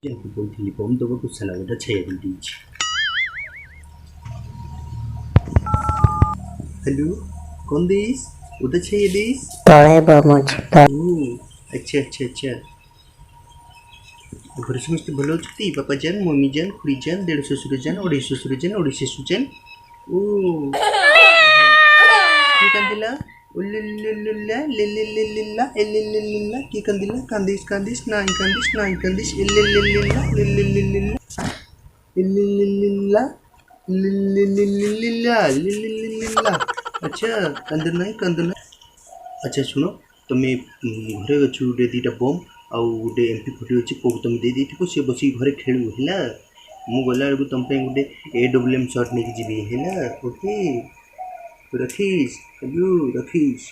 ଯାହାକୁ କହୁଥିଲି ବମ୍ ଦେବାକୁ ସାଲା ଗୋଟେ ଛାଇବା ଦେଇଛି। हेलो कौन देश उधर छे ये देश तळे बमच अच्छा अच्छा अच्छा घर समस्त भल अच्छी बापा जान मम्मी जान खुड़ी जान देड़ ससुर जान ओढ़ी ससुर जान ओढ़ी शेषु जान ओ की कंदिला उल्लुल्लुल्ला लिल्लिल्लिल्ला इल्लिल्लिल्ला की कंदिला कांदिस कांदिस नाई कांदिस इल्लिल्लिल्ला लिल्लिल्लिल्ला इल्लिल्लिल्ला लिल्लिल्लिल्ला लिल्लिल्लिल्ला अच्छा कंदर नहीं अच्छा शुण तुम्हें घरे अच्छु गोटे दुटा बम आउ गोटे MP40 अच्छी पो तुम दे थो सी बस घरे खेलू है मु गला बेलू तुम गोटे AWM शर्ट नहीं जी है ओके रखीस रखीस।